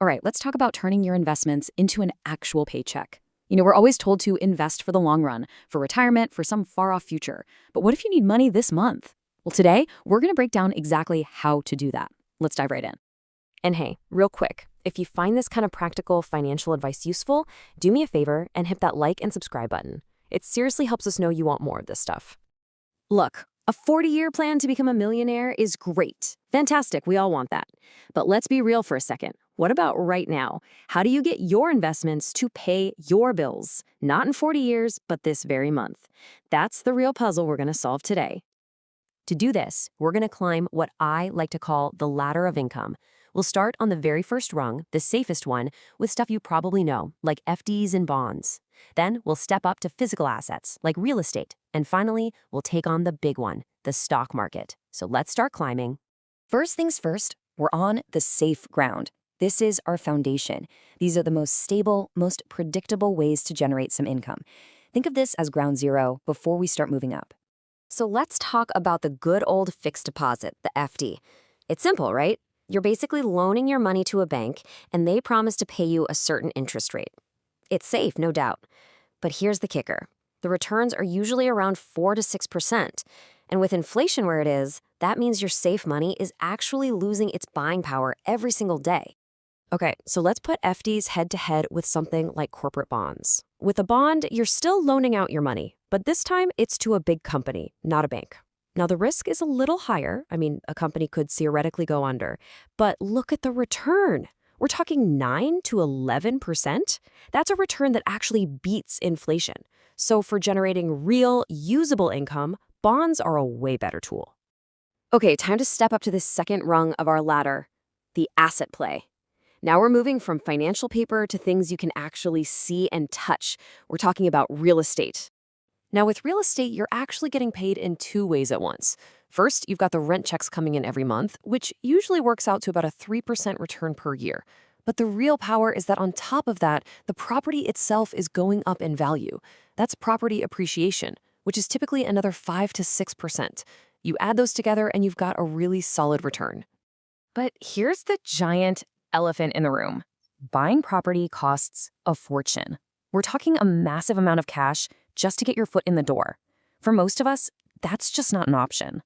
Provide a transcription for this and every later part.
All right, let's talk about turning your investments into an actual paycheck. We're always told to invest for the long run, for retirement, for some far off future. But what if you need money this month? Well, today, we're going to break down exactly how to do that. Let's dive right in. And hey, real quick, if you find this kind of practical financial advice useful, do me a favor and hit that like and subscribe button. It seriously helps us know you want more of this stuff. Look, a 40-year plan to become a millionaire is great. Fantastic, we all want that. But let's be real for a second. What about right now? How do you get your investments to pay your bills? Not in 40 years, but this very month. That's the real puzzle we're going to solve today. To do this, we're going to climb what I like to call the ladder of income. We'll start on the very first rung, the safest one, with stuff you probably know, like FDs and bonds. Then we'll step up to physical assets, like real estate. And finally, we'll take on the big one, the stock market. So let's start climbing. First things first, we're on the safe ground. This is our foundation. These are the most stable, most predictable ways to generate some income. Think of this as ground zero before we start moving up. So let's talk about the good old fixed deposit, the FD. It's simple, right? You're basically loaning your money to a bank, and they promise to pay you a certain interest rate. It's safe, no doubt. But here's the kicker. The returns are usually around 4 to 6%. And with inflation where it is, that means your safe money is actually losing its buying power every single day. Okay, so let's put FDs head to head with something like corporate bonds. With a bond, you're still loaning out your money, but this time it's to a big company, not a bank. Now, the risk is a little higher. I mean, a company could theoretically go under. But look at the return. We're talking 9 to 11%. That's a return that actually beats inflation. So for generating real, usable income, bonds are a way better tool. Okay, time to step up to the second rung of our ladder, the asset play. Now we're moving from financial paper to things you can actually see and touch. We're talking about real estate. Now, with real estate, you're actually getting paid in two ways at once. First, you've got the rent checks coming in every month, which usually works out to about a 3% return per year. But the real power is that on top of that, the property itself is going up in value. That's property appreciation, which is typically another 5 to 6%. You add those together and you've got a really solid return. But here's the giant elephant in the room. Buying property costs a fortune. We're talking a massive amount of cash just to get your foot in the door. For most of us, that's just not an option.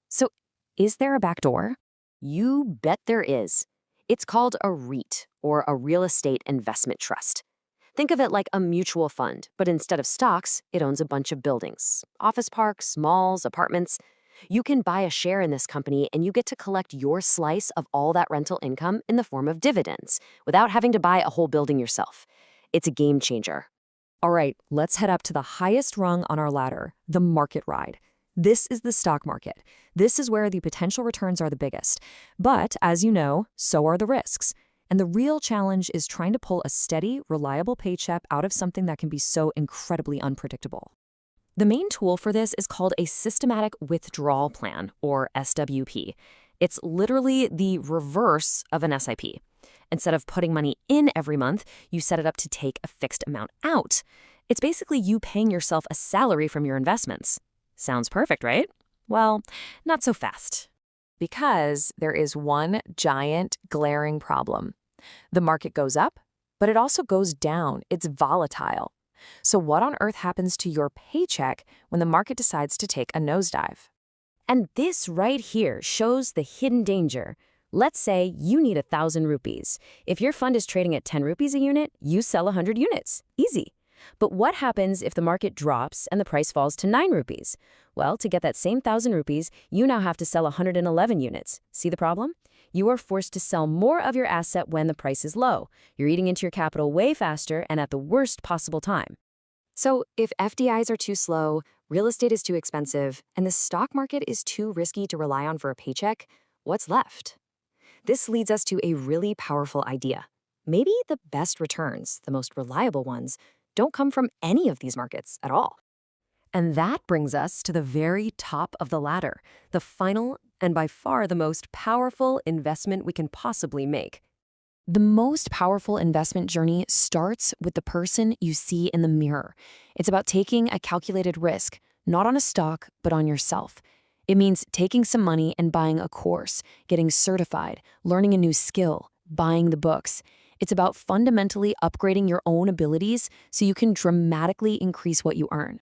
So, is there a back door? You bet there is. It's called a REIT, or a real estate investment trust. Think of it like a mutual fund, but instead of stocks, it owns a bunch of buildings, office parks, malls, apartments. You can buy a share in this company and you get to collect your slice of all that rental income in the form of dividends without having to buy a whole building yourself. It's a game changer. All right, let's head up to the highest rung on our ladder, the market ride. This is the stock market. This is where the potential returns are the biggest. But, as you know, so are the risks. And the real challenge is trying to pull a steady, reliable paycheck out of something that can be so incredibly unpredictable. The main tool for this is called a systematic withdrawal plan, or SWP. It's literally the reverse of an SIP. Instead of putting money in every month, you set it up to take a fixed amount out. It's basically you paying yourself a salary from your investments. Sounds perfect, right? Well, not so fast. Because there is one giant, glaring problem. The market goes up, but it also goes down. It's volatile. So what on earth happens to your paycheck when the market decides to take a nosedive? And this right here shows the hidden danger. Let's say you need 1,000 rupees. If your fund is trading at 10 rupees a unit, you sell 100 units. Easy. But what happens if the market drops and the price falls to 9 rupees? Well, to get that same 1,000 rupees, you now have to sell 111 units. See the problem? You are forced to sell more of your asset when the price is low. You're eating into your capital way faster and at the worst possible time. So if FDIs are too slow, real estate is too expensive, and the stock market is too risky to rely on for a paycheck, what's left? This leads us to a really powerful idea. Maybe the best returns, the most reliable ones, don't come from any of these markets at all. And that brings us to the very top of the ladder, the final and by far the most powerful investment we can possibly make. The most powerful investment journey starts with the person you see in the mirror. It's about taking a calculated risk, not on a stock, but on yourself. It means taking some money and buying a course, getting certified, learning a new skill, buying the books. It's about fundamentally upgrading your own abilities so you can dramatically increase what you earn.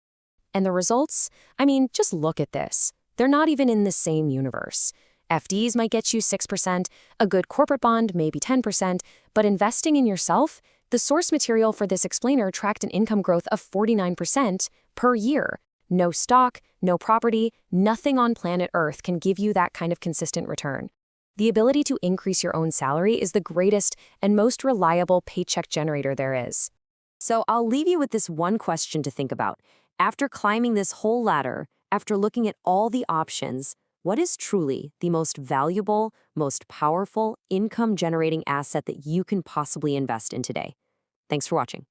And the results? I mean, just look at this. They're not even in the same universe. FDs might get you 6%, a good corporate bond maybe 10%, but investing in yourself, the source material for this explainer tracked an income growth of 49% per year. No stock, no property, nothing on planet Earth can give you that kind of consistent return. The ability to increase your own salary is the greatest and most reliable paycheck generator there is. So I'll leave you with this one question to think about. After climbing this whole ladder, after looking at all the options, what is truly the most valuable, most powerful income-generating asset that you can possibly invest in today? Thanks for watching.